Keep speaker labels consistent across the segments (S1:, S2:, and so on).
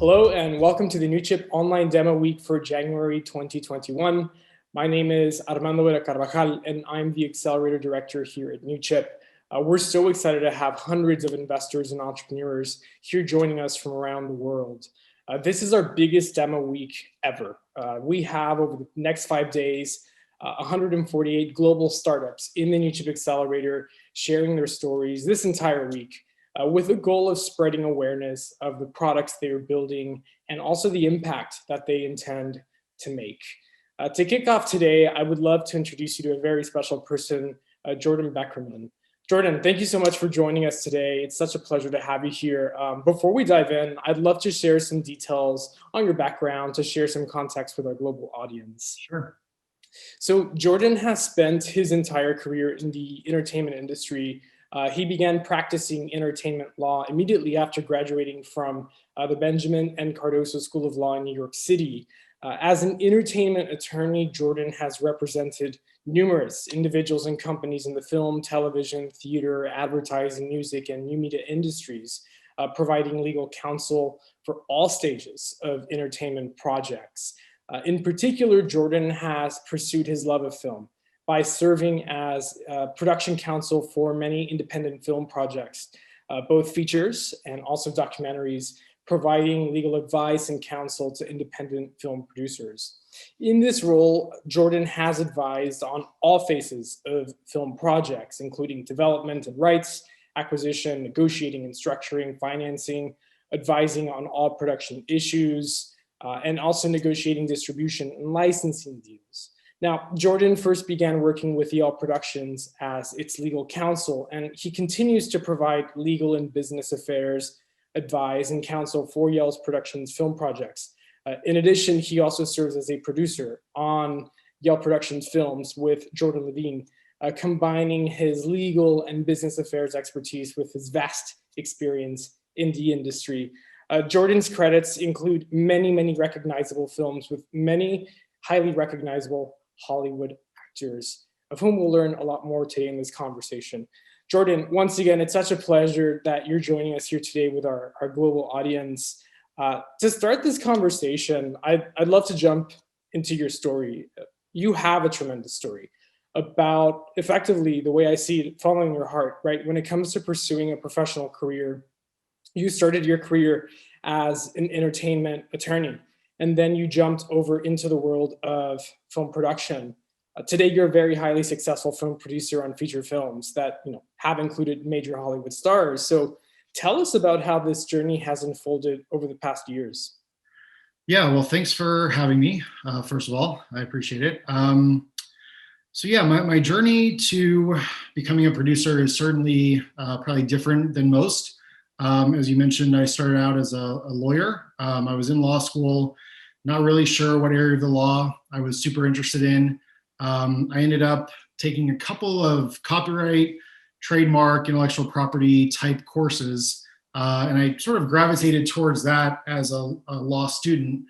S1: Hello and welcome to the Newchip online demo week for January 2021. My name is Armando Vera Carvajal and I'm the Accelerator Director here at Newchip. We're so excited to have hundreds of investors and entrepreneurs here joining us from around the world. This is our biggest demo week ever. We have over the next 5 days 148 global startups in the Newchip Accelerator sharing their stories this entire week. With the goal of spreading awareness of the products they are building and also the impact that they intend to make. To kick off today, I would love to introduce you to a very special person, Jordan Beckerman. Jordan, thank you so much for joining us today. It's such a pleasure to have you here. Before we dive in, I'd love to share some details on your background to share some context with our global audience.
S2: Sure.
S1: So Jordan has spent his entire career in the entertainment industry. He began practicing entertainment law immediately after graduating from the Benjamin and Cardozo School of Law in New York City. As an entertainment attorney, Jordan has represented numerous individuals and companies in the film, television, theater, advertising, music, and new media industries, providing legal counsel for all stages of entertainment projects. In particular, Jordan has pursued his love of film by serving as production counsel for many independent film projects, both features and also documentaries, providing legal advice and counsel to independent film producers. In this role, Jordan has advised on all phases of film projects, including development and rights, acquisition, negotiating and structuring, financing, advising on all production issues, and also negotiating distribution and licensing deals. Now, Jordan first began working with Yale Productions as its legal counsel, and he continues to provide legal and business affairs advice and counsel for Yale's Productions film projects. In addition, he also serves as a producer on Yale Productions films with Jordan Levine, combining his legal and business affairs expertise with his vast experience in the industry. Jordan's credits include many recognizable films with many highly recognizable Hollywood actors, of whom we'll learn a lot more today in this conversation. Jordan, once again, it's such a pleasure that you're joining us here today with our global audience. To start this conversation, I'd love to jump into your story. You have a tremendous story about effectively the way I see it, following your heart, right? When it comes to pursuing a professional career, you started your career as an entertainment attorney, and then you jumped over into the world of film production. Today, you're a very highly successful film producer on feature films that have included major Hollywood stars. So tell us about how this journey has unfolded over the past years.
S2: Yeah, well, thanks for having me. First of all, I appreciate it. So yeah, my journey to becoming a producer is certainly probably different than most. As you mentioned, I started out as a lawyer. I was in law school, not really sure what area of the law I was super interested in. I ended up taking a couple of copyright, trademark, intellectual property type courses, and I sort of gravitated towards that as a law student.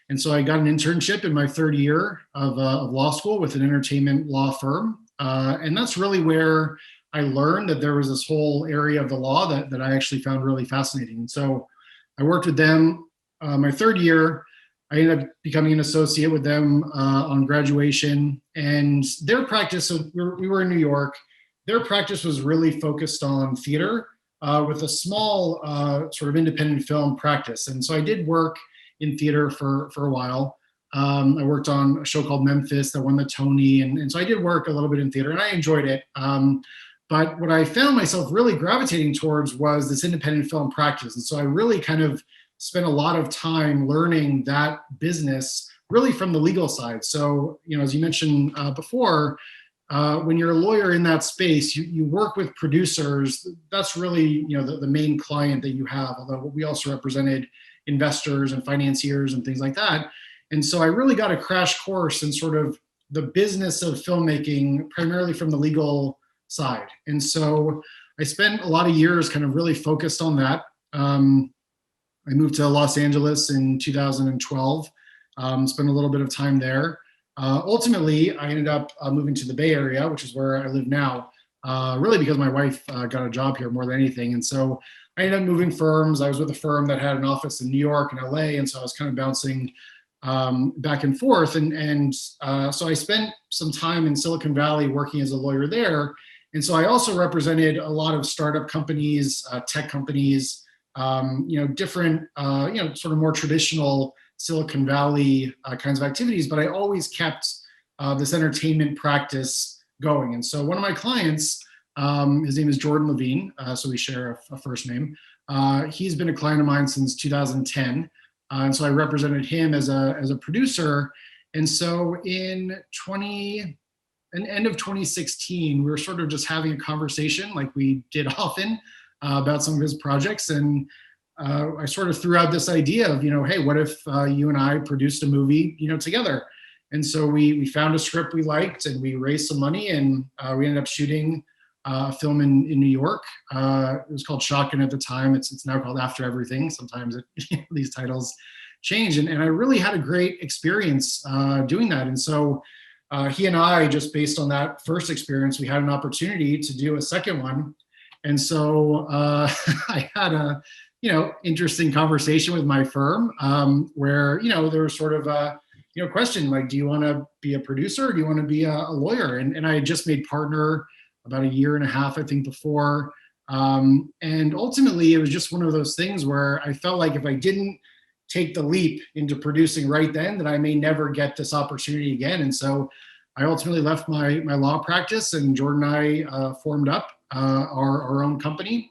S2: And so I got an internship in my third year of law school with an entertainment law firm. And that's really where I learned that there was this whole area of the law that I actually found really fascinating. And so I worked with them my third year. I ended up becoming an associate with them on graduation, and their practice, so we were in New York, their practice was really focused on theater with a small sort of independent film practice. And so I did work in theater for a while. I worked on a show called Memphis that won the Tony, and so I did work a little bit in theater, and I enjoyed it. But what I found myself really gravitating towards was this independent film practice. And so I really kind of spent a lot of time learning that business really from the legal side. So, as you mentioned before, when you're a lawyer in that space, you work with producers. That's really, the main client that you have, although we also represented investors and financiers and things like that. And so I really got a crash course in sort of the business of filmmaking, primarily from the legal side. And so I spent a lot of years kind of really focused on that. I moved to Los Angeles in 2012, spent a little bit of time there. Ultimately, I ended up moving to the Bay Area, which is where I live now, really because my wife got a job here more than anything. And so I ended up moving firms. I was with a firm that had an office in New York and LA, and so I was kind of bouncing back and forth. So I spent some time in Silicon Valley working as a lawyer there. And so I also represented a lot of startup companies, tech companies, different, sort of more traditional Silicon Valley kinds of activities, but I always kept this entertainment practice going. And so one of my clients, his name is Jordan Levine, so we share a first name. He's been a client of mine since 2010. And so I represented him as a producer. And so in end of 2016, we were sort of just having a conversation like we did often about some of his projects. And I sort of threw out this idea of, hey, what if you and I produced a movie, together? And so we found a script we liked and we raised some money, and we ended up shooting a film in New York. It was called Shotgun at the time. It's now called After Everything. Sometimes these titles change. And I really had a great experience doing that. And so he and I, just based on that first experience, we had an opportunity to do a second one. And so I had a, interesting conversation with my firm where, there was sort of a, question like, do you want to be a producer or do you want to be a lawyer? And I had just made partner about a year and a half, I think, before. And ultimately, it was just one of those things where I felt like if I didn't take the leap into producing right then, that I may never get this opportunity again. And so I ultimately left my law practice, and Jordan and I formed up our own company.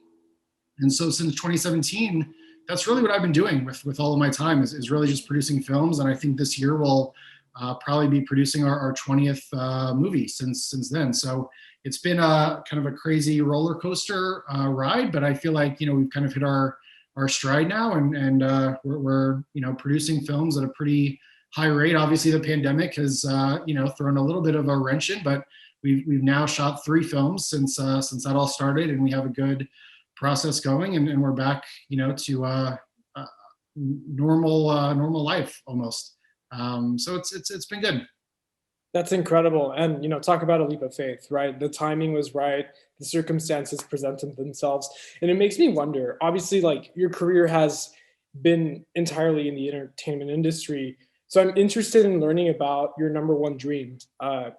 S2: And so since 2017, that's really what I've been doing with all of my time is really just producing films. And I think this year we'll probably be producing our 20th movie since then. So it's been a kind of a crazy roller coaster ride, but I feel like, we've kind of hit our stride now, and we're producing films at a pretty high rate. Obviously, the pandemic has thrown a little bit of a wrench in, but we've now shot 3 films since that all started, and we have a good process going, and we're back to normal life almost. So it's been good.
S1: That's incredible. And, talk about a leap of faith, right? The timing was right. The circumstances presented themselves. And it makes me wonder, obviously, like, your career has been entirely in the entertainment industry. So I'm interested in learning about your number one dream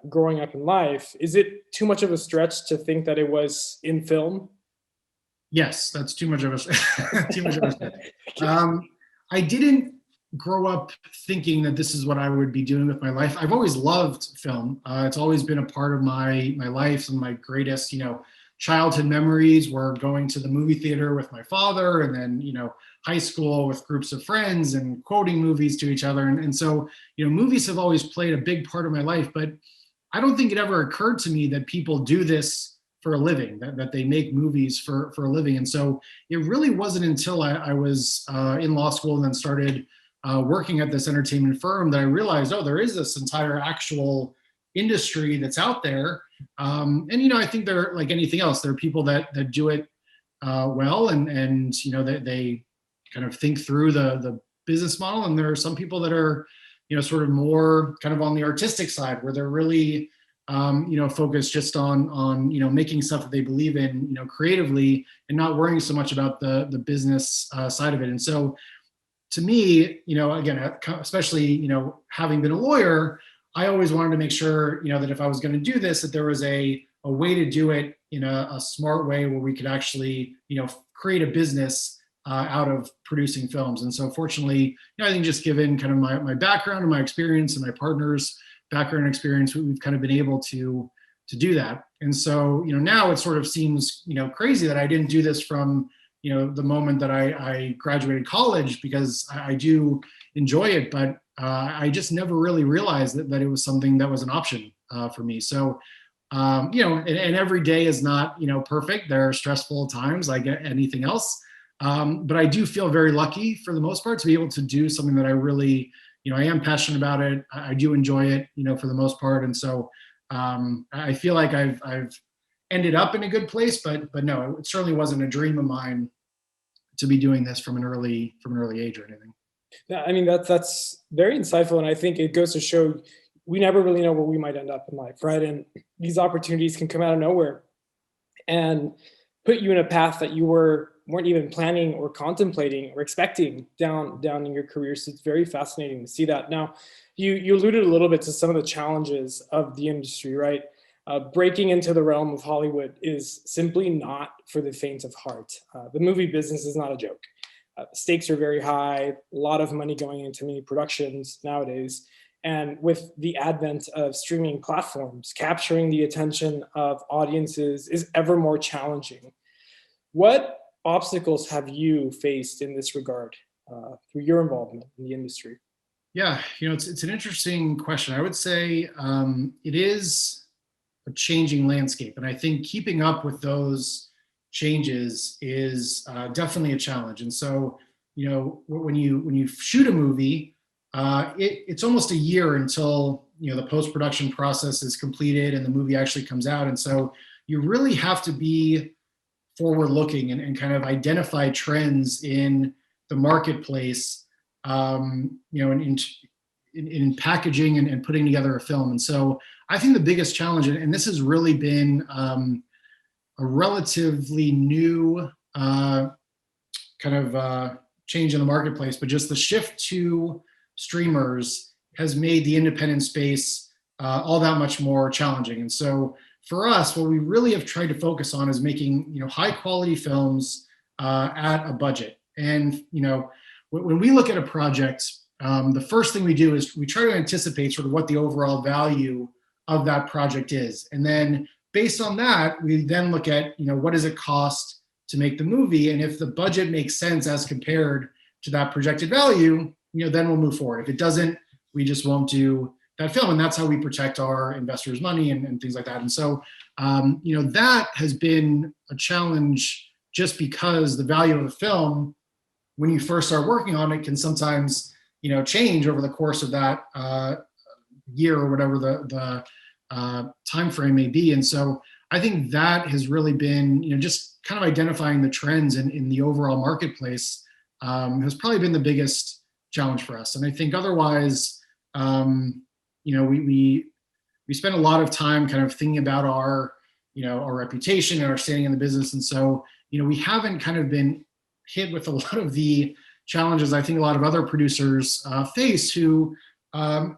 S1: growing up in life. Is it too much of a stretch to think that it was in film?
S2: Yes, that's too much of a too much of a stretch. I didn't grow up thinking that this is what I would be doing with my life. I've always loved film. It's always been a part of my life. Some of my greatest, childhood memories were going to the movie theater with my father, and then, high school with groups of friends and quoting movies to each other. And so, movies have always played a big part of my life, but I don't think it ever occurred to me that people do this for a living, that they make movies for a living. And so it really wasn't until I was in law school and then started working at this entertainment firm that I realized, there is this entire actual industry that's out there. And I think they're like anything else. There are people that do it well, and they kind of think through the business model. And there are some people that are, sort of more kind of on the artistic side, where they're really focused just on making stuff that they believe in, creatively, and not worrying so much about the business side of it. And so, to me, again, especially, having been a lawyer, I always wanted to make sure, that if I was going to do this, that there was a way to do it in a smart way where we could actually, create a business out of producing films. And so fortunately, I think just given kind of my background and my experience and my partner's background and experience, we've kind of been able to do that. And so, now it sort of seems, crazy that I didn't do this from, the moment that I graduated college, because I do enjoy it, but I just never really realized that it was something that was an option for me. So, and every day is not, perfect. There are stressful times like anything else. But I do feel very lucky for the most part to be able to do something that I really, I am passionate about it. I do enjoy it, for the most part. And so I feel like I've ended up in a good place, but no, it certainly wasn't a dream of mine to be doing this from an early age or anything.
S1: Yeah, I mean, that's very insightful. And I think it goes to show we never really know where we might end up in life, right? And these opportunities can come out of nowhere and put you in a path that you were weren't even planning or contemplating or expecting down in your career. So it's very fascinating to see that. Now, you alluded a little bit to some of the challenges of the industry, right? Breaking into the realm of Hollywood is simply not for the faint of heart. The movie business is not a joke. Stakes are very high, a lot of money going into many productions nowadays. And with the advent of streaming platforms, capturing the attention of audiences is ever more challenging. What obstacles have you faced in this regard through your involvement in the industry?
S2: Yeah, it's an interesting question. I would say it is a changing landscape, and I think keeping up with those changes is definitely a challenge. And so, when you shoot a movie, it's almost a year until the post-production process is completed and the movie actually comes out. And so you really have to be forward-looking and kind of identify trends in the marketplace, in packaging and putting together a film. And so I think the biggest challenge, and this has really been a relatively new change in the marketplace, but just the shift to streamers has made the independent space all that much more challenging. And so for us, what we really have tried to focus on is making high quality films at a budget. And when we look at a project, the first thing we do is we try to anticipate sort of what the overall value of that project is. And then based on that, we then look at, what does it cost to make the movie? And if the budget makes sense as compared to that projected value, then we'll move forward. If it doesn't, we just won't do that film. And that's how we protect our investors' money and things like that. And so, that has been a challenge just because the value of a film, when you first start working on it, can sometimes, change over the course of that year or whatever the time frame may be. And so I think that has really been, just kind of identifying the trends in the overall marketplace has probably been the biggest challenge for us. And I think otherwise, we spend a lot of time kind of thinking about our reputation and our standing in the business. And so, we haven't kind of been hit with a lot of the challenges I think a lot of other producers face who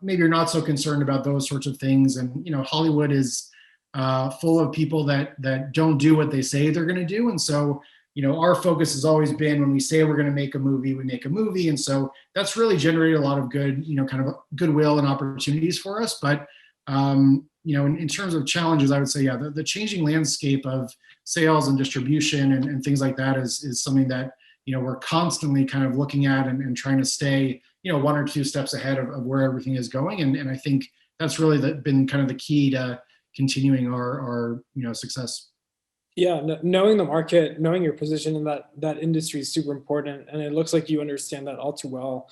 S2: maybe are not so concerned about those sorts of things. And, Hollywood is full of people that don't do what they say they're going to do. And so, our focus has always been when we say we're going to make a movie, we make a movie. And so that's really generated a lot of good, kind of goodwill and opportunities for us. But, in terms of challenges, I would say, the changing landscape of sales and distribution and things like that is something that, we're constantly kind of looking at and trying to stay, one or two steps ahead of where everything is going. And I think that's really been kind of the key to continuing our success.
S1: Yeah, knowing the market, knowing your position in that industry is super important, and it looks like you understand that all too well.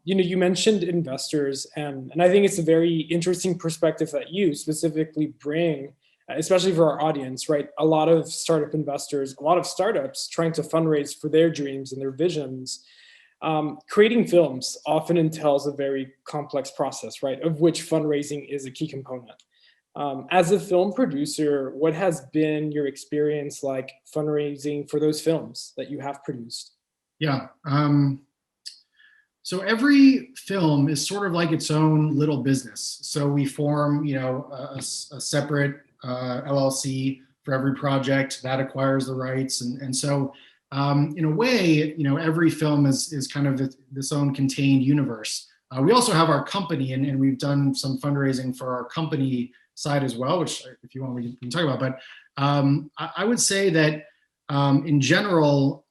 S1: You mentioned investors, and I think it's a very interesting perspective that you specifically bring, especially for our audience, right? A lot of startup investors, a lot of startups trying to fundraise for their dreams and their visions. Creating films often entails a very complex process, right? Of which fundraising is a key component. As a film producer, what has been your experience like fundraising for those films that you have produced?
S2: Yeah. So every film is sort of like its own little business. So we form, a separate LLC for every project that acquires the rights. And so in a way, every film is kind of this own contained universe. We also have our company, and we've done some fundraising for our company side as well, which if you want, we can talk about. But I would say that in general,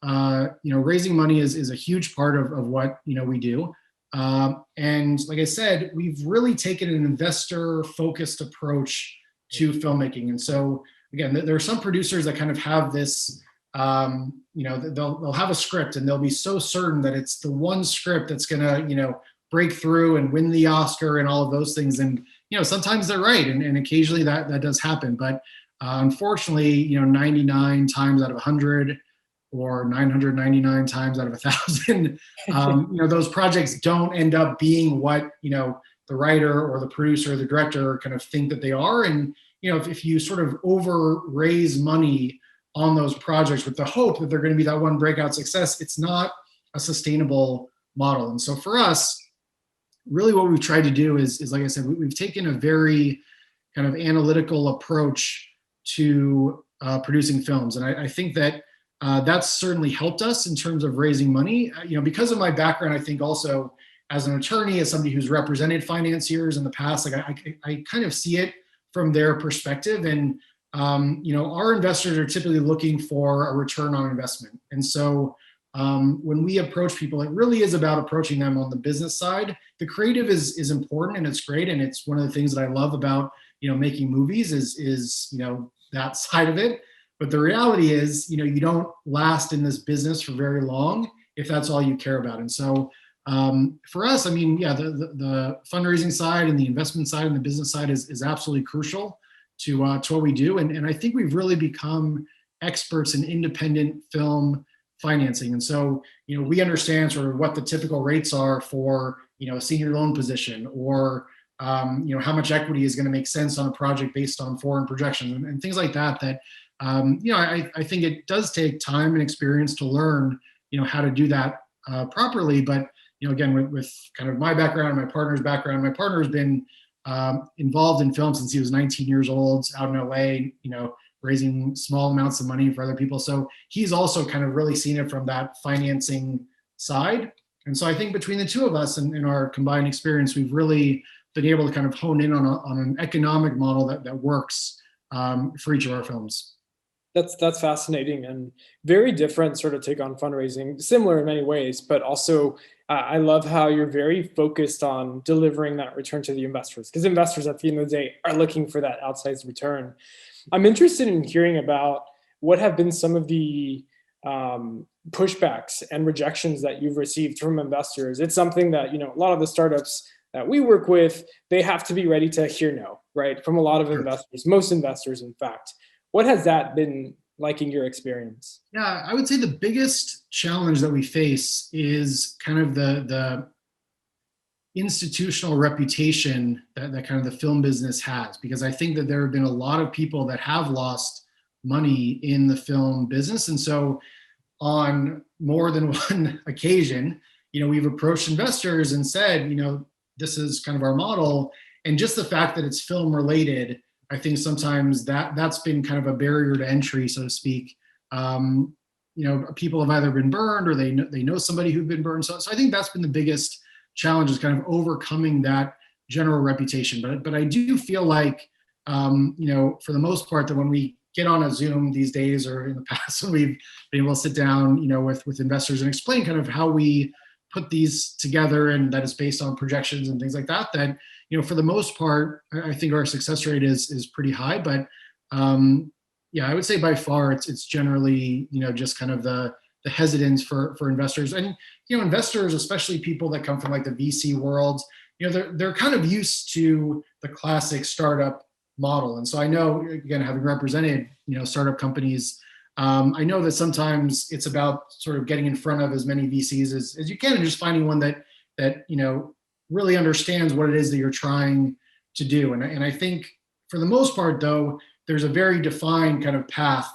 S2: raising money is a huge part of what, we do. And like I said, we've really taken an investor-focused approach to filmmaking. And so again, there are some producers that kind of have this, they'll have a script and they'll be so certain that it's the one script that's gonna, break through and win the Oscar and all of those things. And, sometimes they're right. And occasionally that does happen. But unfortunately, 99 times out of 100 or 999 times out of 1,000, those projects don't end up being what, the writer or the producer or the director kind of think that they are. And, if you sort of over raise money on those projects with the hope that they're going to be that one breakout success, it's not a sustainable model. And so for us, really what we've tried to do is like I said, we've taken a very kind of analytical approach to producing films. And I think that that's certainly helped us in terms of raising money. Because of my background, I think also as an attorney, as somebody who's represented financiers in the past, like I kind of see it from their perspective. And, our investors are typically looking for a return on investment. And so when we approach people, it really is about approaching them on the business side. The creative is important and it's great. And it's one of the things that I love about, making movies is that side of it. But the reality is, you don't last in this business for very long if that's all you care about. And so for us, the fundraising side and the investment side and the business side is absolutely crucial to what we do. And I think we've really become experts in independent film financing. And so, we understand sort of what the typical rates are for, a senior loan position, or, how much equity is going to make sense on a project based on foreign projections and things like that, I think it does take time and experience to learn, how to do that properly. But, again, with kind of my background, my partner's background, my partner has been involved in film since he was 19 years old, out in LA, raising small amounts of money for other people. So he's also kind of really seen it from that financing side. And so I think between the two of us and our combined experience, we've really been able to kind of hone in on an economic model that works for each of our films.
S1: That's fascinating and very different sort of take on fundraising, similar in many ways, but also I love how you're very focused on delivering that return to the investors, because investors at the end of the day are looking for that outsized return. I'm interested in hearing about what have been some of the pushbacks and rejections that you've received from investors. It's something that, a lot of the startups that we work with, they have to be ready to hear no, right? From a lot of investors, most investors, in fact. What has that been like in your experience?
S2: Yeah, I would say the biggest challenge that we face is kind of the institutional reputation that kind of the film business has, because I think that there have been a lot of people that have lost money in the film business. And so on more than one occasion, we've approached investors and said, this is kind of our model. And just the fact that it's film related, I think sometimes that's been kind of a barrier to entry, so to speak. People have either been burned or they know somebody who's been burned. So I think that's been the biggest challenge, is kind of overcoming that general reputation. But I do feel like, for the most part, that when we get on a Zoom these days, or in the past when we've been able to sit down, with investors and explain kind of how we put these together, and that is based on projections and things like that, for the most part, I think our success rate is pretty high. But I would say by far it's generally, just kind of the hesitance for investors. And, investors, especially people that come from like the VC world, they're kind of used to the classic startup model. And so I know, again, having represented, startup companies, I know that sometimes it's about sort of getting in front of as many VCs as you can, and just finding one that really understands what it is that you're trying to do. And I think for the most part, though, there's a very defined kind of path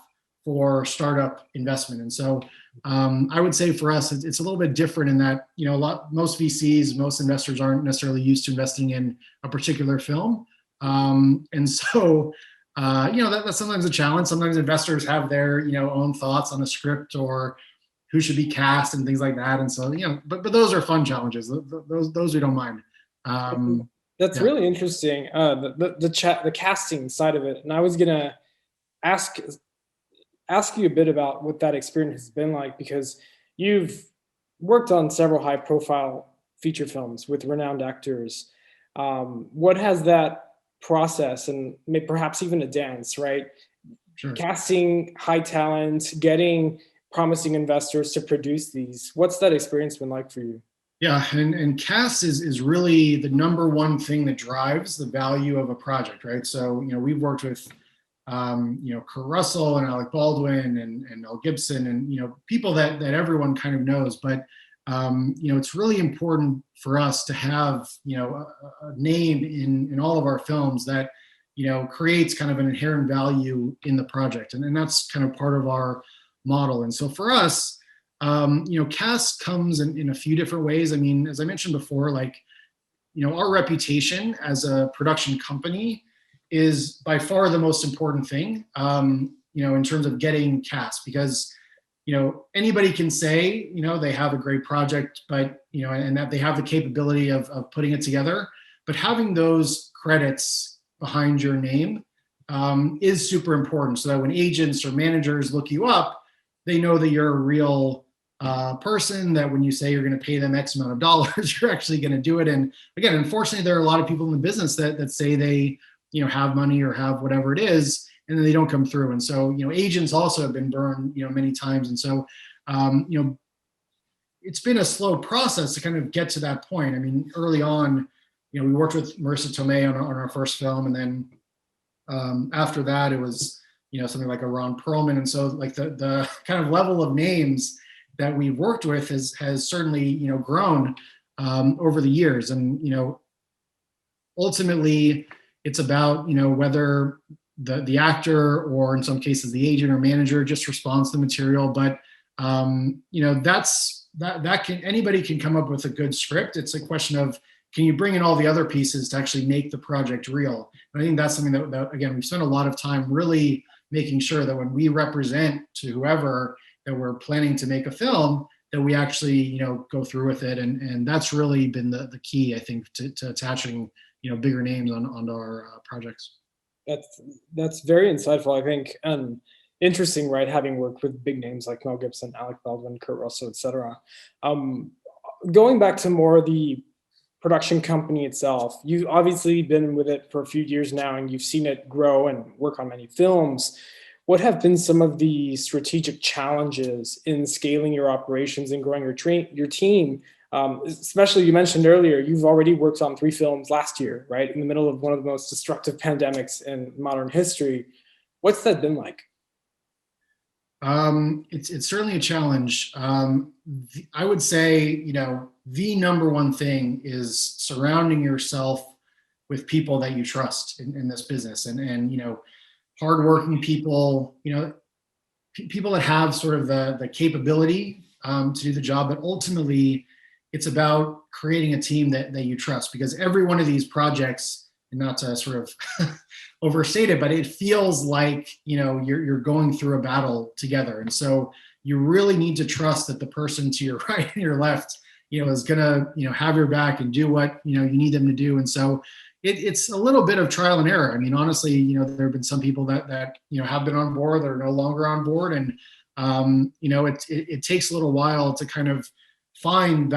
S2: for startup investment. And so I would say for us, it's a little bit different in that, most VCs, most investors aren't necessarily used to investing in a particular film. And so, that's sometimes a challenge. Sometimes investors have their, own thoughts on a script or who should be cast and things like that. And so, but those are fun challenges. Those we don't mind.
S1: That's really interesting. The casting side of it. And I was gonna ask you a bit about what that experience has been like, because you've worked on several high profile feature films with renowned actors. What has that process, and perhaps even a dance, right?
S2: Sure.
S1: Casting high talent, getting promising investors to produce these. What's that experience been like for you?
S2: Yeah, and cast is really the number one thing that drives the value of a project, right? So, we've worked with, Kurt Russell and Alec Baldwin and Mel Gibson and, people that everyone kind of knows. But, it's really important for us to have, a name in all of our films that, creates kind of an inherent value in the project. And that's kind of part of our model. And so for us, cast comes in a few different ways. I mean, as I mentioned before, like, our reputation as a production company is by far the most important thing, in terms of getting cast, because, anybody can say, they have a great project, but, and that they have the capability of putting it together, but having those credits behind your name is super important, so that when agents or managers look you up, they know that you're a real person, that when you say you're going to pay them X amount of dollars, you're actually going to do it. And again, unfortunately, there are a lot of people in the business that say they, have money or have whatever it is, and then they don't come through. And so, agents also have been burned, many times. And so, it's been a slow process to kind of get to that point. I mean, early on, we worked with Marissa Tomei on our first film, and then after that, it was, something like a Ron Perlman. And so, like, the kind of level of names that we've worked with has certainly, grown over the years. And, ultimately, it's about, whether the actor, or in some cases the agent or manager, just responds to the material. But anybody can come up with a good script. It's a question of, can you bring in all the other pieces to actually make the project real? And I think that's something that again, we spent a lot of time really making sure that when we represent to whoever that we're planning to make a film, that we actually, go through with it. And that's really been the key, I think, to attaching, bigger names onto our projects.
S1: That's very insightful, I think. Interesting, right? Having worked with big names like Mel Gibson, Alec Baldwin, Kurt Russell, etc. Going back to more the production company itself, you've obviously been with it for a few years now, and you've seen it grow and work on many films. What have been some of the strategic challenges in scaling your operations and growing your team? Especially, you mentioned earlier, you've already worked on 3 films last year, right? In the middle of one of the most destructive pandemics in modern history. What's that been like?
S2: It's certainly a challenge. I would say, the number one thing is surrounding yourself with people that you trust in this business, and hardworking people, people that have sort of the capability to do the job. But ultimately, it's about creating a team that you trust, because every one of these projects, and not to sort of overstate it, but it feels like, you're going through a battle together. And so you really need to trust that the person to your right and your left, is gonna, have your back and do what, you need them to do. And so it's a little bit of trial and error. I mean, honestly, there have been some people that have been on board that are no longer on board. And, it takes a little while to kind of find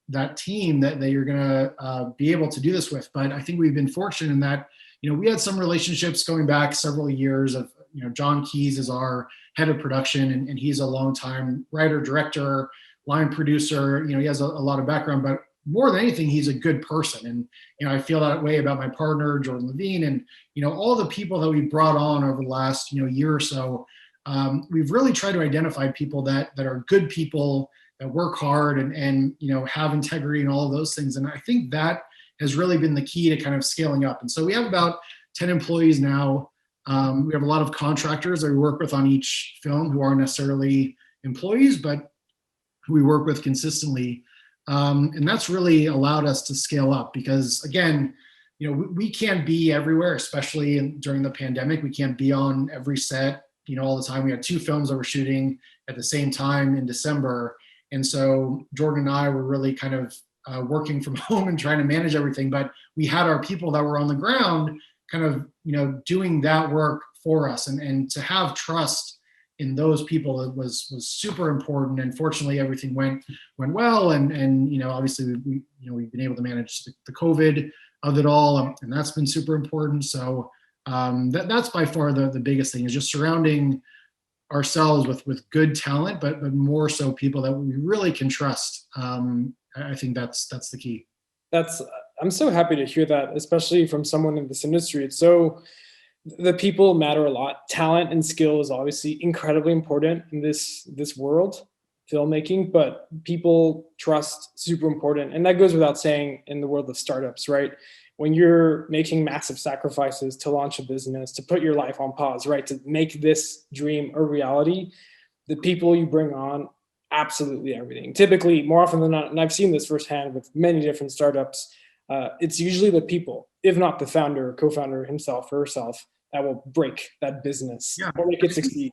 S2: that team that you're gonna be able to do this with. But I think we've been fortunate in that, we had some relationships going back several years of, John Keys is our head of production, and he's a longtime writer, director, line producer. He has a lot of background, but more than anything, he's a good person. And, I feel that way about my partner, Jordan Levine, and, all the people that we brought on over the last, year or so. We've really tried to identify people that are good people, that work hard and have integrity and all of those things. And I think that has really been the key to kind of scaling up. And so we have about 10 employees now. We have a lot of contractors that we work with on each film who aren't necessarily employees, but who we work with consistently. And that's really allowed us to scale up, because again, we can't be everywhere, especially during the pandemic. We can't be on every set, all the time. We had 2 films that we're shooting at the same time in December. And so Jordan and I were really kind of working from home and trying to manage everything. But we had our people that were on the ground kind of, doing that work for us. And to have trust in those people was super important. And fortunately, everything went well. And obviously, we've been able to manage the COVID of it all. And that's been super important. So that's by far the biggest thing, is just surrounding ourselves with good talent, but more so people that we really can trust. I think that's the key.
S1: I'm so happy to hear that, especially from someone in this industry. It's so, the people matter a lot. Talent and skill is obviously incredibly important in this world, filmmaking, but people trust, super important. And that goes without saying in the world of startups, right? when you're making massive sacrifices to launch a business, to put your life on pause, right? To make this dream a reality, the people you bring on, absolutely everything. Typically, more often than not, and I've seen this firsthand with many different startups, it's usually the people, if not the founder or co-founder himself or herself, that will break that business or make it succeed.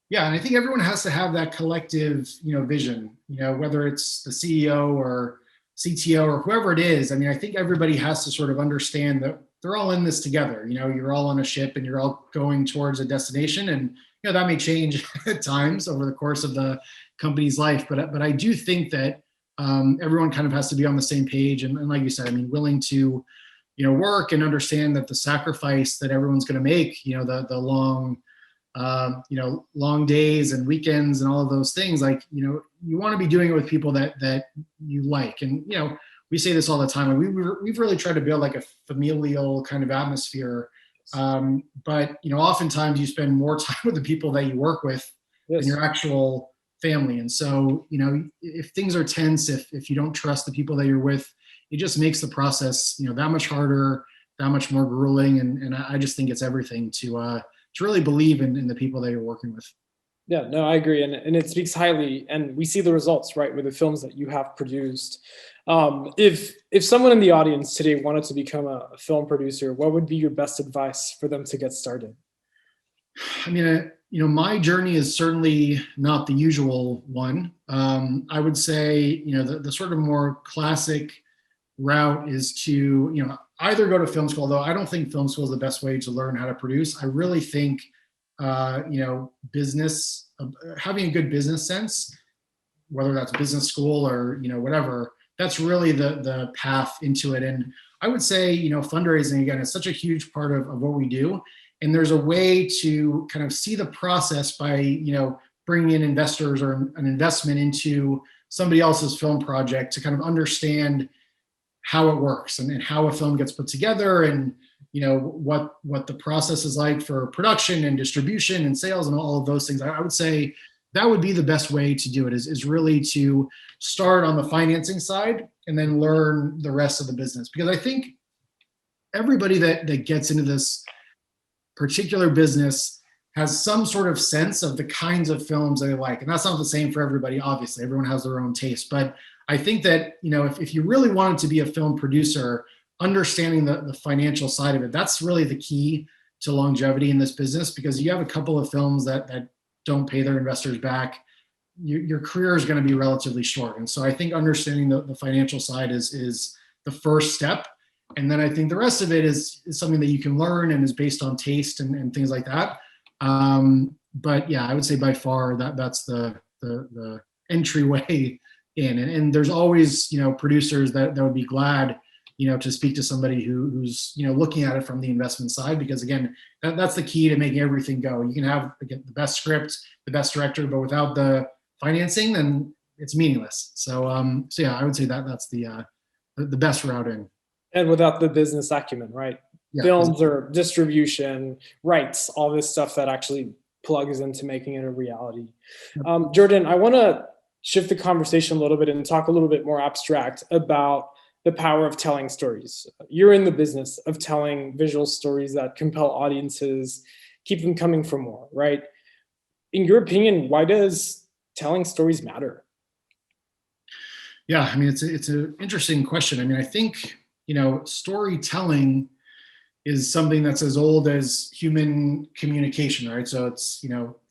S2: Yeah, and I think everyone has to have that collective, vision, whether it's the CEO or CTO or whoever it is. I mean, I think everybody has to sort of understand that they're all in this together. You're all on a ship and you're all going towards a destination, and that may change at times over the course of the company's life. But I do think that everyone kind of has to be on the same page, and like you said, I mean, willing to work and understand that the sacrifice that everyone's going to make, the long long days and weekends and all of those things, like, you want to be doing it with people that you like. And, we say this all the time. And we've really tried to build like a familial kind of atmosphere. But, oftentimes you spend more time with the people that you work with than your actual family. And so, if things are tense, if you don't trust the people that you're with, it just makes the process, that much harder, that much more grueling. And I just think it's everything to really believe in the people that you're working with.
S1: Yeah, no, I agree. And it speaks highly, and we see the results, right, with the films that you have produced. If someone in the audience today wanted to become a film producer, what would be your best advice for them to get started?
S2: I mean, my journey is certainly not the usual one. I would say, the sort of more classic route is to, either go to film school, though I don't think film school is the best way to learn how to produce. I really think, business, having a good business sense, whether that's business school or, whatever, that's really the path into it. And I would say, fundraising, again, is such a huge part of what we do. And there's a way to kind of see the process by, bringing in investors or an investment into somebody else's film project to kind of understand how it works and how a film gets put together, and what the process is like for production and distribution and sales and all of those things. I would say that would be the best way to do it, is really to start on the financing side and then learn the rest of the business. Because I think everybody that gets into this particular business has some sort of sense of the kinds of films they like. And that's not the same for everybody, obviously. Everyone has their own taste. But I think that, if you really wanted to be a film producer, understanding the financial side of it, that's really the key to longevity in this business. Because you have a couple of films that don't pay their investors back, your career is going to be relatively short. And so I think understanding the financial side is the first step. And then I think the rest of it is something that you can learn and is based on taste and things like that. But yeah, I would say by far that's the entryway in. And there's always, producers that would be glad, to speak to somebody who's, looking at it from the investment side, because again, that's the key to making everything go. You can have, again, the best script, the best director, but without the financing, then it's meaningless. So yeah, I would say that's the best route in.
S1: And without the business acumen, right? Yeah. Films or distribution, rights, all this stuff that actually plugs into making it a reality. Jordan, I want to shift the conversation a little bit and talk a little bit more abstract about the power of telling stories. You're in the business of telling visual stories that compel audiences, keep them coming for more, right? In your opinion, why does telling stories matter?
S2: Yeah, I mean, it's an interesting question. I mean, I think, storytelling is something that's as old as human communication, right? So it's,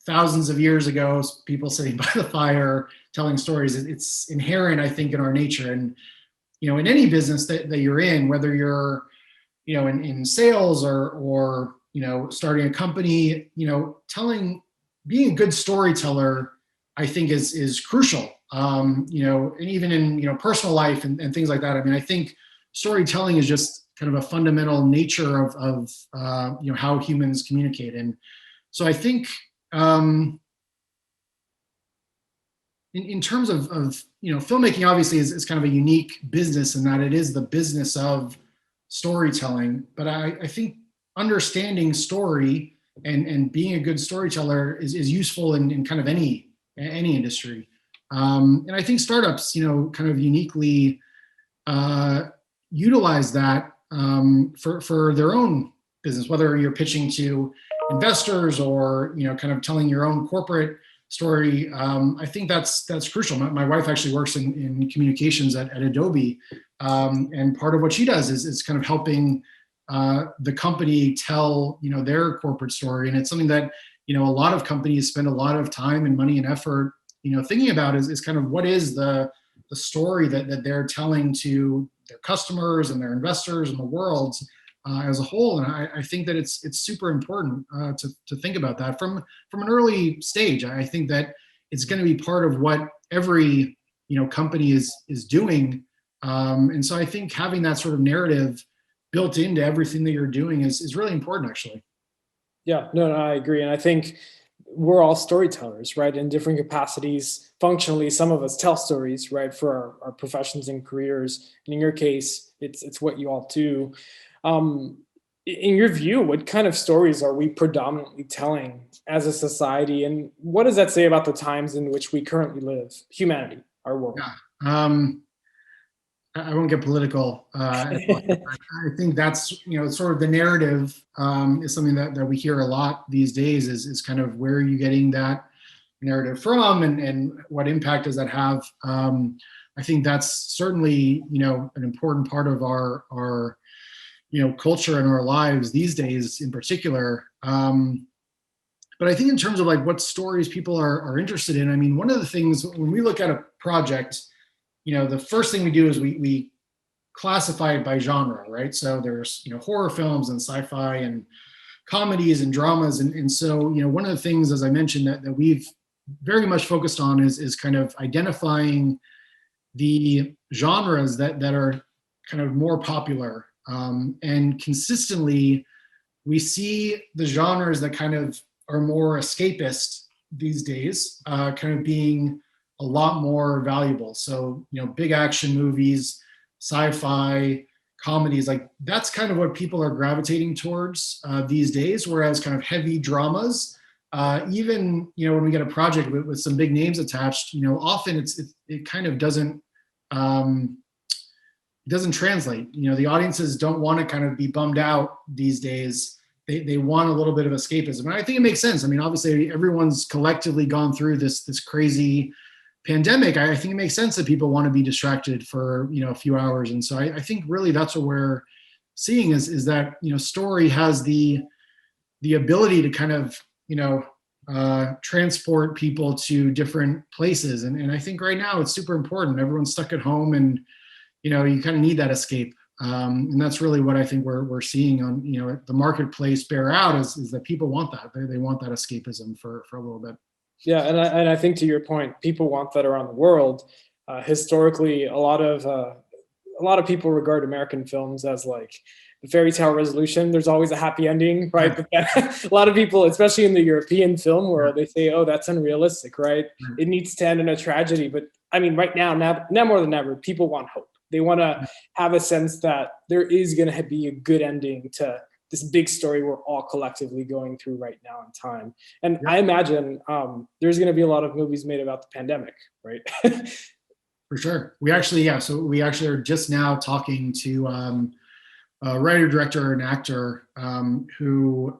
S2: thousands of years ago, people sitting by the fire telling stories. It's inherent, I think, in our nature. And, in any business that you're in, whether you're, in sales or starting a company, being a good storyteller, I think is crucial. And even in, personal life and things like that. I mean, I think storytelling is just kind of a fundamental nature of how humans communicate. And so I think, in terms of filmmaking, obviously is kind of a unique business in that it is the business of storytelling. But I think understanding story and being a good storyteller is useful in kind of any industry. And I think startups, kind of uniquely utilize that for their own business, whether you're pitching to investors or kind of telling your own corporate story. I think that's crucial. My wife actually works in communications at Adobe, and part of what she does is kind of helping the company tell their corporate story, and it's something that a lot of companies spend a lot of time and money and effort thinking about is kind of what is the story that they're telling to their customers and their investors and the world as a whole. And I think that it's super important to think about that from an early stage. I think that it's going to be part of what every company is doing, and so I think having that sort of narrative built into everything that you're doing is really important, actually.
S1: Yeah, no, I agree. And I think we're all storytellers, right? In different capacities. Functionally, some of us tell stories, right, for our professions and careers. And in your case, it's what you all do. In your view, what kind of stories are we predominantly telling as a society? And what does that say about the times in which we currently live, humanity, our world?
S2: Yeah. I won't get political. I think that's, sort of the narrative is something that we hear a lot these days is kind of where are you getting that narrative from and what impact does that have? I think that's certainly, an important part of our culture and our lives these days in particular. But I think in terms of like what stories people are interested in, I mean, one of the things when we look at a project, the first thing we do is we classify it by genre, right? So there's, horror films and sci-fi and comedies and dramas. And so, one of the things, as I mentioned, that we've very much focused on is kind of identifying the genres that are kind of more popular. And consistently, we see the genres that kind of are more escapist these days, kind of being a lot more valuable. So, big action movies, sci-fi, comedies, like that's kind of what people are gravitating towards these days. Whereas kind of heavy dramas, even, when we get a project with some big names attached, often it kind of doesn't translate. The audiences don't want to kind of be bummed out these days. They want a little bit of escapism. And I think it makes sense. I mean, obviously everyone's collectively gone through this crazy pandemic. I think it makes sense that people want to be distracted for a few hours. And so I think really that's what we're seeing is that story has the ability to kind of transport people to different places. And I think right now it's super important. Everyone's stuck at home, and you kind of need that escape. And that's really what I think we're seeing on the marketplace bear out is that people want that. They want that escapism for a little bit.
S1: Yeah, and I think to your point, people want that around the world. Historically, a lot of people regard American films as like the fairy tale resolution. There's always a happy ending, right? But a lot of people, especially in the European film world, they say, "Oh, that's unrealistic," right? It needs to end in a tragedy. But I mean, right now more than ever, people want hope. They want to have a sense that there is going to be a good ending to this big story we're all collectively going through right now in time. And I imagine there's going to be a lot of movies made about the pandemic, right?
S2: For sure. We actually are just now talking to a writer, director, and actor who,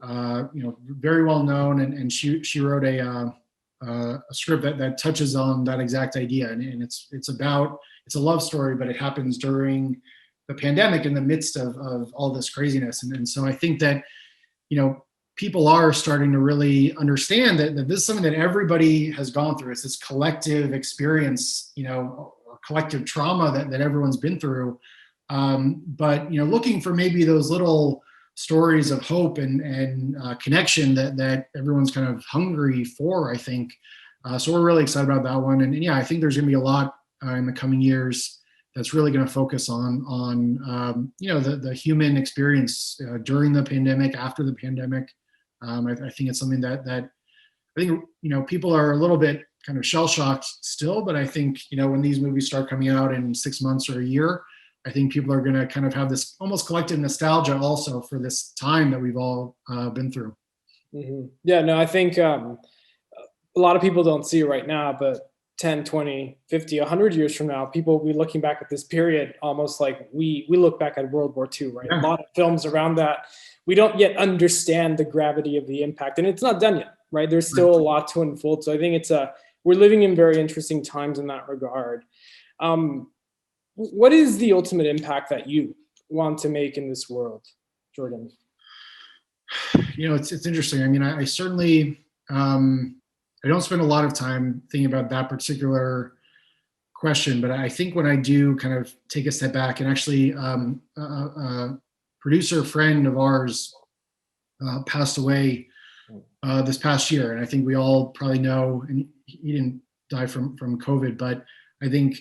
S2: very well known, and she wrote a script that touches on that exact idea. And it's a love story, but it happens during the pandemic in the midst of all this craziness. And so I think that, people are starting to really understand that this is something that everybody has gone through. It's this collective experience, or collective trauma that everyone's been through. But, looking for maybe those little stories of hope and connection that everyone's kind of hungry for, I think. So we're really excited about that one. And yeah, I think there's going to be a lot in the coming years that's really going to focus on the human experience during the pandemic, after the pandemic. I think it's something that I think people are a little bit kind of shell shocked still, but I think when these movies start coming out in 6 months or a year, I think people are going to kind of have this almost collective nostalgia also for this time that we've all been through.
S1: Mm-hmm. Yeah, no, I think a lot of people don't see it right now, but 10, 20, 50, 100 years from now, people will be looking back at this period almost like we look back at World War II, right?
S2: Yeah.
S1: A lot of films around that. We don't yet understand the gravity of the impact, and it's not done yet, right? There's still a lot to unfold. So I think we're living in very interesting times in that regard. What is the ultimate impact that you want to make in this world, Jordan?
S2: It's interesting. I mean, I certainly, I don't spend a lot of time thinking about that particular question, but I think when I do kind of take a step back, and actually a producer friend of ours passed away this past year, and I think we all probably know, and he didn't die from COVID, but I think,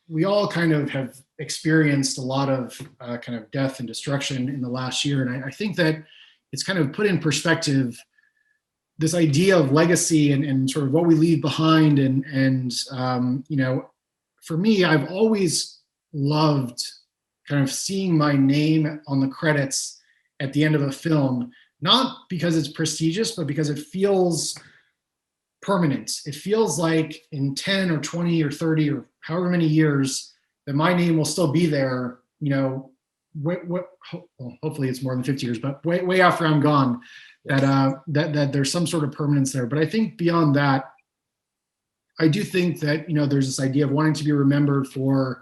S2: we all kind of have experienced a lot of kind of death and destruction in the last year, and I think that it's kind of put in perspective this idea of legacy and sort of what we leave behind. And for me, I've always loved kind of seeing my name on the credits at the end of a film, not because it's prestigious, but because it feels permanent. It feels like in 10 or 20 or 30 or however many years that my name will still be there, hopefully it's more than 50 years, but way after I'm gone, that there's some sort of permanence there. But I think beyond that, I do think that, there's this idea of wanting to be remembered for,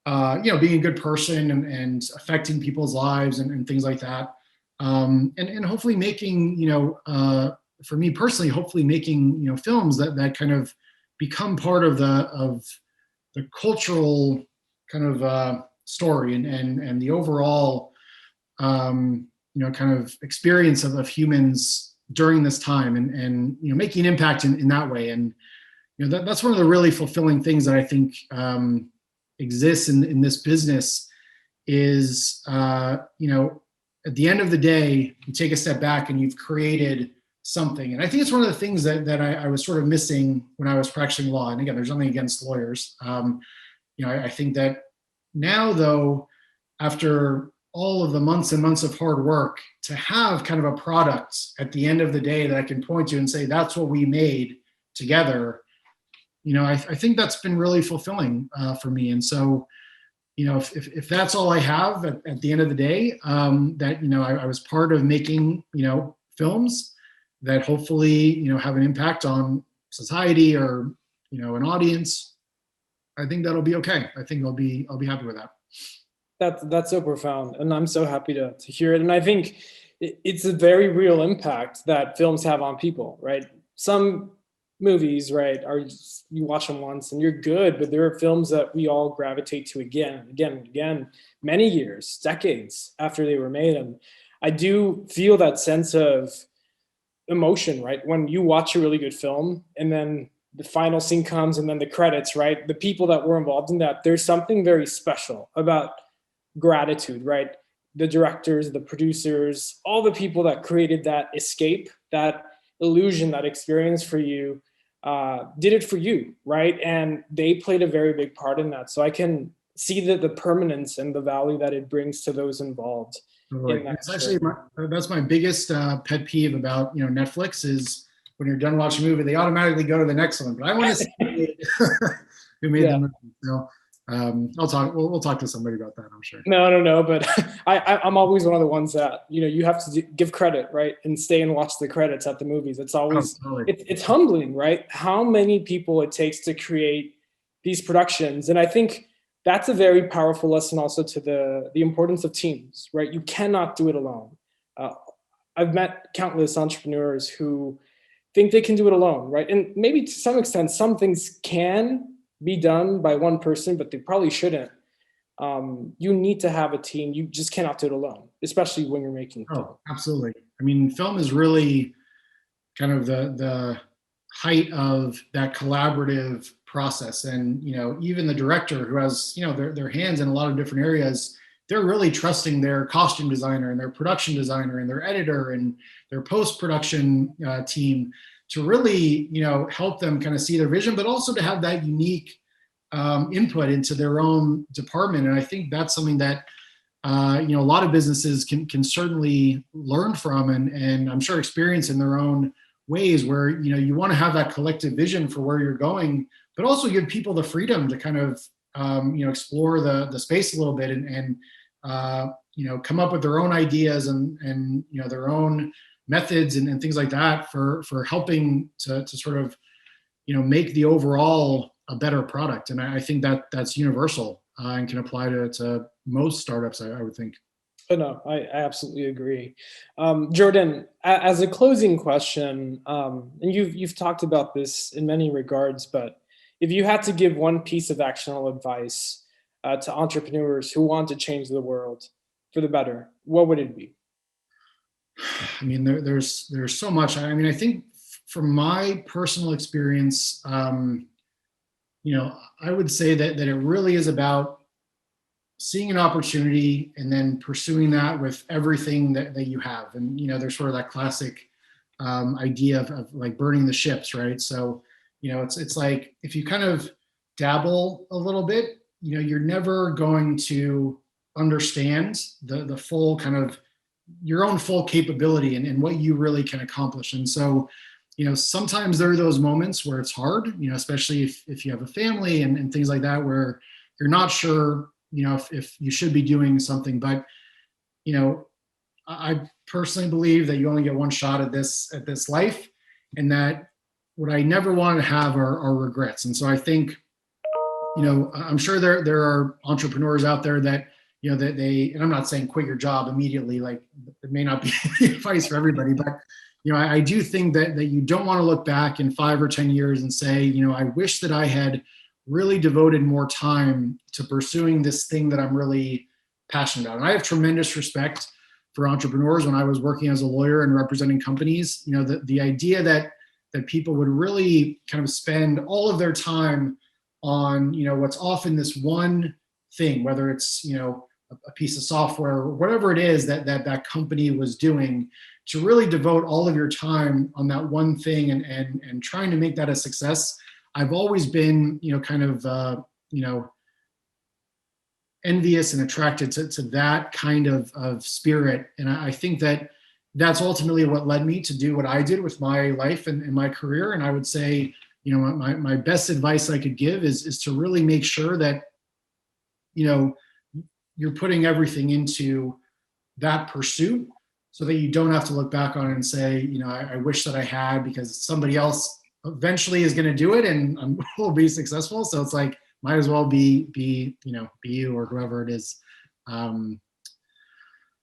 S2: being a good person and affecting people's lives and things like that. And hopefully making, for me personally, hopefully making, films that kind of become part of the cultural kind of story and the overall, kind of experience of humans during this time and making an impact in that way. And, that's one of the really fulfilling things that I think exists in this business is, at the end of the day, you take a step back and you've created something. And I think it's one of the things that I was sort of missing when I was practicing law. And again, there's nothing against lawyers. I think that now, though, after all of the months and months of hard work, to have kind of a product at the end of the day that I can point to and say, that's what we made together, I think that's been really fulfilling for me. And so, if that's all I have at the end of the day, that, I was part of making, films that hopefully, have an impact on society or, an audience, I think that'll be okay. I think I'll be happy with that.
S1: That's so profound, and I'm so happy to hear it. And I think it's a very real impact that films have on people, right? Some movies, right, you watch them once and you're good, but there are films that we all gravitate to again and again and again, many years, decades after they were made. And I do feel that sense of emotion, right? When you watch a really good film and then the final scene comes and then the credits, right? The people that were involved in that, there's something very special about gratitude, right? The directors, the producers, all the people that created that escape, that illusion, that experience for you, did it for you, right? And they played a very big part in that. So I can see the permanence and the value that it brings to those involved.
S2: Right. It's actually that's my biggest pet peeve about Netflix is when you're done watching a movie, they automatically go to the next one. But I want to see who made the movie. So we'll talk to somebody about that, I'm sure.
S1: No. But I'm always one of the ones that, you have to give credit, right? And stay and watch the credits at the movies. It's always, it's humbling, right? How many people it takes to create these productions. And I think that's a very powerful lesson also to the importance of teams, right? You cannot do it alone. I've met countless entrepreneurs who think they can do it alone, right? And maybe to some extent, some things can be done by one person, but they probably shouldn't. You need to have a team. You just cannot do it alone, especially when you're making film.
S2: Oh, absolutely. I mean, film is really kind of the height of that collaborative process. And, even the director who has, their hands in a lot of different areas, they're really trusting their costume designer and their production designer and their editor and their post-production team to really, help them kind of see their vision, but also to have that unique input into their own department. And I think that's something that, a lot of businesses can certainly learn from and I'm sure experience in their own ways where, you want to have that collective vision for where you're going, but also give people the freedom to kind of explore the space a little bit and come up with their own ideas and their own methods and things like that for helping to sort of make the overall a better product. And I think that that's universal and can apply to most startups, I would think.
S1: Oh, no, I absolutely agree. Jordan, as a closing question, and you've talked about this in many regards, but if you had to give one piece of actionable advice to entrepreneurs who want to change the world for the better, what would it be?
S2: I mean, there's so much. I mean, I think from my personal experience, I would say that it really is about seeing an opportunity and then pursuing that with everything that you have. And, there's sort of that classic idea of like burning the ships, right? So, it's like if you kind of dabble a little bit, you're never going to understand the full kind of your own full capability and what you really can accomplish. And so, sometimes there are those moments where it's hard, especially if you have a family and things like that, where you're not sure, if you should be doing something. But, I personally believe that you only get one shot at this life, and that what I never want to have are regrets. And so I think, I'm sure there are entrepreneurs out there that, that and I'm not saying quit your job immediately, like it may not be advice for everybody, but, I do think that you don't want to look back in 5 or 10 years and say, I wish that I had really devoted more time to pursuing this thing that I'm really passionate about. And I have tremendous respect for entrepreneurs. When I was working as a lawyer and representing companies, the idea that people would really kind of spend all of their time on, what's often this one thing, whether it's, a piece of software or whatever it is that company was doing, to really devote all of your time on that one thing and trying to make that a success. I've always been, kind of, envious and attracted to that kind of spirit. And I think that that's ultimately what led me to do what I did with my life and my career. And I would say, my best advice I could give is to really make sure that, you're putting everything into that pursuit so that you don't have to look back on it and say, I wish that I had, because somebody else eventually is going to do it and will be successful. So it's like, might as well be you or whoever it is.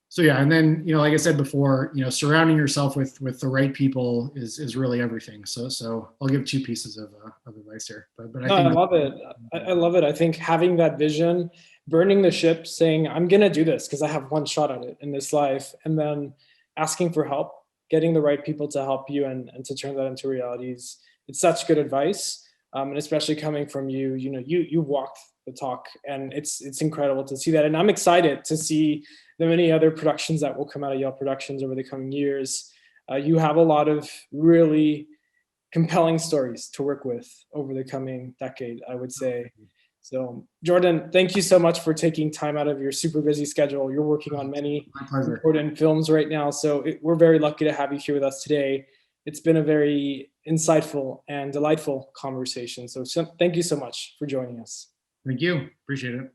S2: So yeah, and then, like I said before, surrounding yourself with the right people is really everything. So I'll give 2 pieces of advice here. But
S1: I love it. I love it. I think having that vision, burning the ship, saying, I'm going to do this because I have one shot at it in this life, and then asking for help, getting the right people to help you and to turn that into realities. It's such good advice. And especially coming from you, you walked the talk, and it's incredible to see that. And I'm excited to see the many other productions that will come out of Yale Productions over the coming years. You have a lot of really compelling stories to work with over the coming decade, I would say. So, Jordan, thank you so much for taking time out of your super busy schedule. You're working on many important films right now, so we're very lucky to have you here with us today. It's been a very insightful and delightful conversation. So thank you so much for joining us.
S2: Thank you. Appreciate it.